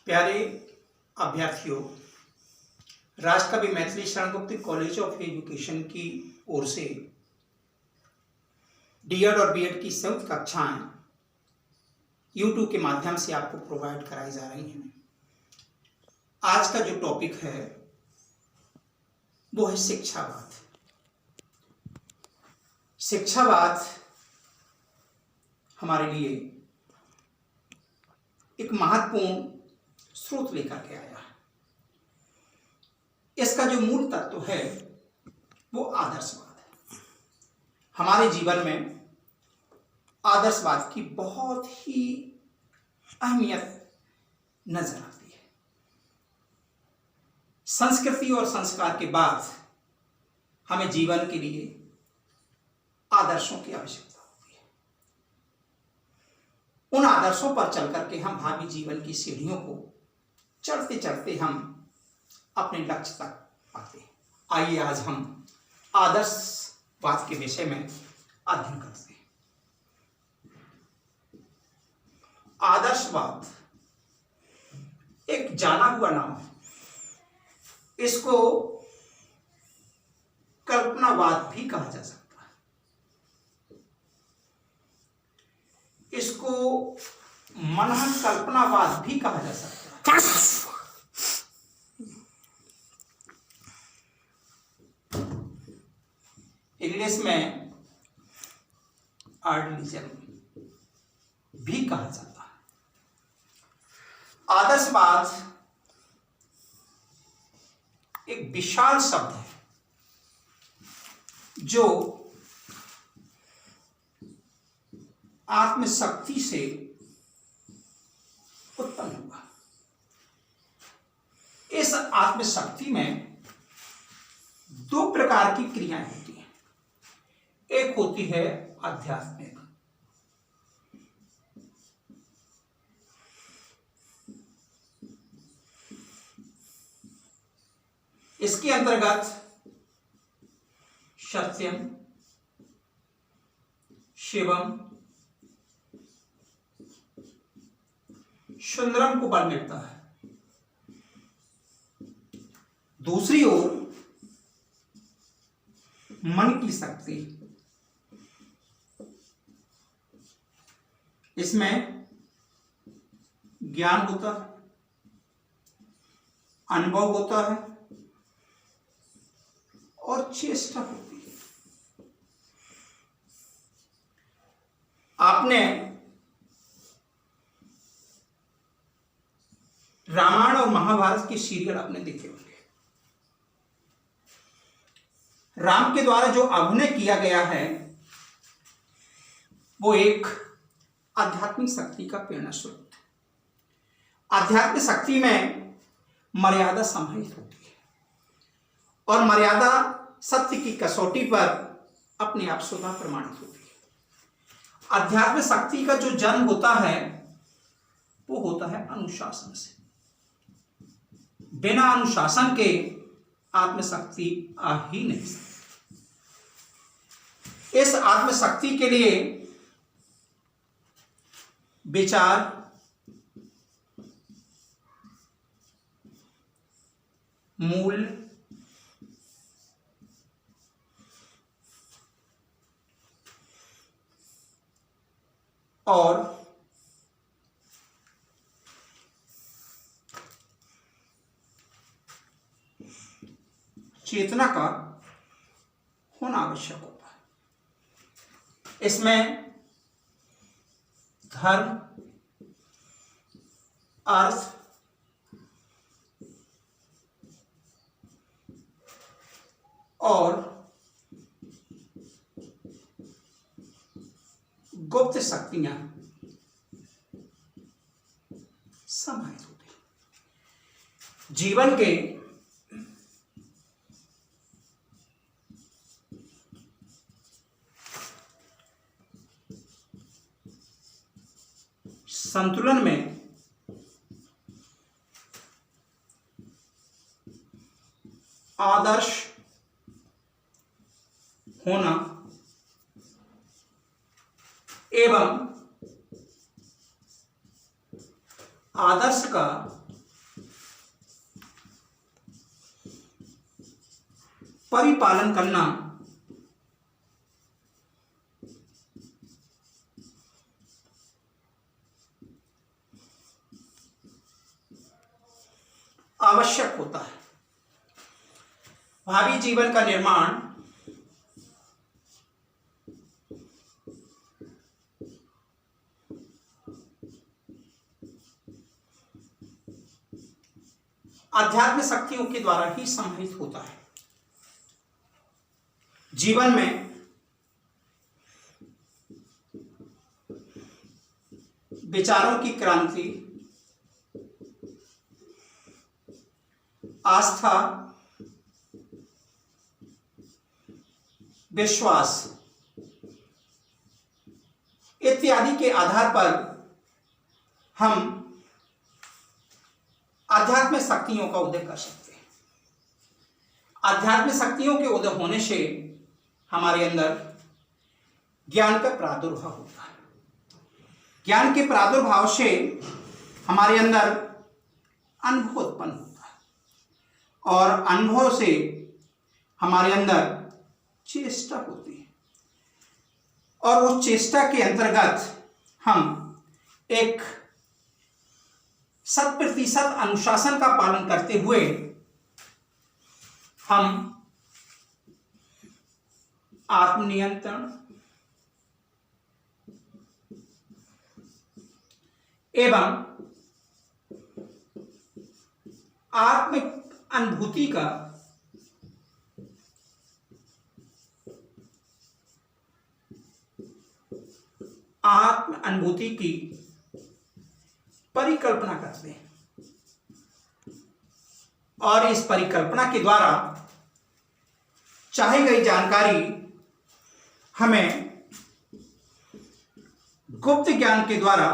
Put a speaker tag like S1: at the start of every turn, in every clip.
S1: प्यारे अभ्यर्थियों, राष्ट्रकवि Maithili Sharan Gupt college of education की ओर से डीएड और बीएड की संयुक्त कक्षाएं यूट्यूब के माध्यम से आपको प्रोवाइड कराई जा रही हैं। आज का जो टॉपिक है वो है शिक्षावाद। शिक्षावाद हमारे लिए एक महत्वपूर्ण स्रोत लेकर के आया है। इसका जो मूल तत्व है वो आदर्शवाद है। हमारे जीवन में आदर्शवाद की बहुत ही अहमियत नजर आती है। संस्कृति और संस्कार के बाद हमें जीवन के लिए आदर्शों की आवश्यकता होती है। उन आदर्शों पर चल करके हम भावी जीवन की सीढ़ियों को चढ़ते चढ़ते हम अपने लक्ष्य तक पाते हैं। आइए आज हम आदर्शवाद के विषय में अध्ययन करते हैं। आदर्शवाद एक जाना हुआ नाम है। इसको कल्पनावाद भी कहा जा सकता है। इसको मनन कल्पनावाद भी कहा जा सकता है। इंग्लिश में आइडियलिज्म भी कहा जाता है। आदर्शवाद एक विशाल शब्द है जो आत्मशक्ति से उत्पन्न हुआ। इस आत्मशक्ति में दो प्रकार की क्रियाएं होती हैं। एक होती है आध्यात्मिक, इसके अंतर्गत सत्यम, शिवम, सुंदरम को बल मिलता है। दूसरी ओर मन की शक्ति, इसमें ज्ञान होता है, अनुभव होता है और चेष्टा होती है। आपने रामायण और महाभारत के सीरियल आपने देखे होंगे। राम के द्वारा जो अभिनय किया गया है वो एक आध्यात्मिक शक्ति का प्रेरणा स्रोत है। आध्यात्मिक शक्ति में मर्यादा समाहित होती है और मर्यादा सत्य की कसौटी पर अपने आप स्वतः प्रमाणित होती है। आध्यात्मिक शक्ति का जो जन्म होता है वो होता है अनुशासन से। बिना अनुशासन के आत्मशक्ति आ ही नहीं सकती। इस आत्मशक्ति के लिए विचार, मूल, और चेतना का होना आवश्यक होता है। इसमें धर्म, अर्थ, और गुप्त शक्तियां समाहित होती हैं। जीवन के संतुलन में आदर्श होना एवं आदर्श का परिपालन करना आवश्यक होता है। भावी जीवन का निर्माण आध्यात्मिक शक्तियों के द्वारा ही संभवित होता है। जीवन में विचारों की क्रांति, आस्था, विश्वास इत्यादि के आधार पर हम आध्यात्मिक शक्तियों का उदय कर सकते हैं। आध्यात्मिक शक्तियों के उदय होने से हमारे अंदर ज्ञान का प्रादुर्भाव होता है। ज्ञान के प्रादुर्भाव से हमारे अंदर अनुभव उत्पन्न होता है और अनुभव से हमारे अंदर चेष्टा होती है और उस चेष्टा के अंतर्गत हम एक 100% अनुशासन का पालन करते हुए हम आत्मनियंत्रण एवं आत्म अनुभूति का आत्म अनुभूति की परिकल्पना करते हैं और इस परिकल्पना के द्वारा चाही गई जानकारी हमें गुप्त ज्ञान के द्वारा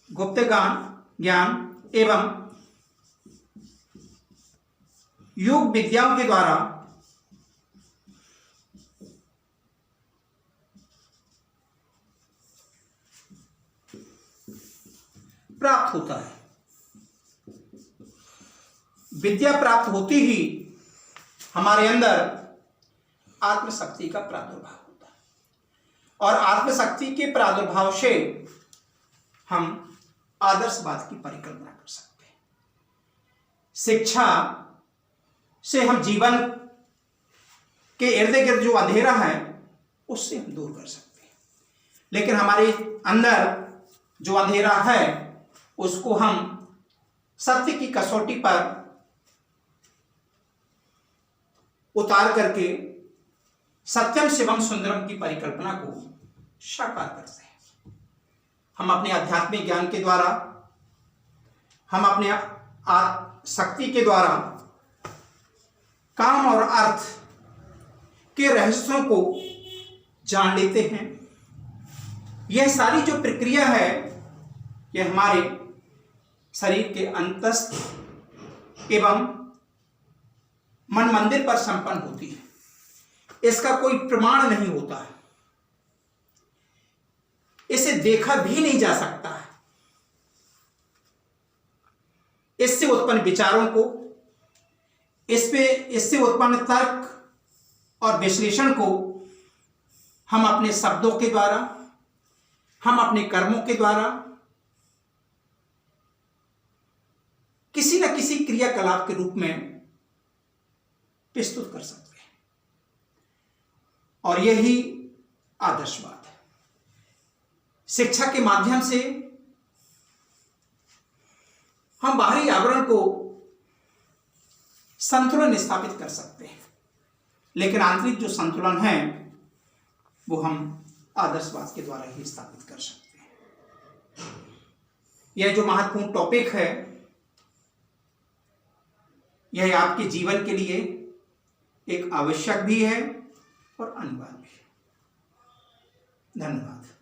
S1: गुप्त ज्ञान एवं योग विद्याओं के द्वारा प्राप्त होता है। विद्या प्राप्त होती ही हमारे अंदर आत्मशक्ति का प्रादुर्भाव होता है और आत्मशक्ति के प्रादुर्भाव से हम आदर्शवाद की परिकल्पना कर सकते हैं। शिक्षा से हम जीवन के इर्द गिर्द जो अंधेरा है उससे हम दूर कर सकते हैं, लेकिन हमारे अंदर जो अंधेरा है उसको हम सत्य की कसौटी पर उतार करके सत्यम शिवम सुंदरम की परिकल्पना को साकार करते हैं। हम अपने आध्यात्मिक ज्ञान के द्वारा, हम अपने शक्ति के द्वारा काम और अर्थ के रहस्यों को जान लेते हैं। यह सारी जो प्रक्रिया है यह हमारे शरीर के अंतस्थ एवं मन मंदिर पर संपन्न होती है। इसका कोई प्रमाण नहीं होता है, इसे देखा भी नहीं जा सकता है। इससे उत्पन्न विचारों को, इससे उत्पन्न तर्क और विश्लेषण को हम अपने शब्दों के द्वारा, हम अपने कर्मों के द्वारा किसी न किसी क्रियाकलाप के रूप में प्रस्तुत कर सकते हैं और यही आदर्शवाद है। शिक्षा के माध्यम से हम बाहरी आवरण को संतुलन स्थापित कर सकते हैं, लेकिन आंतरिक जो संतुलन है वो हम आदर्शवाद के द्वारा ही स्थापित कर सकते हैं। यह जो महत्वपूर्ण टॉपिक है यह आपके जीवन के लिए एक आवश्यक भी है और अनिवार्य भी है। धन्यवाद।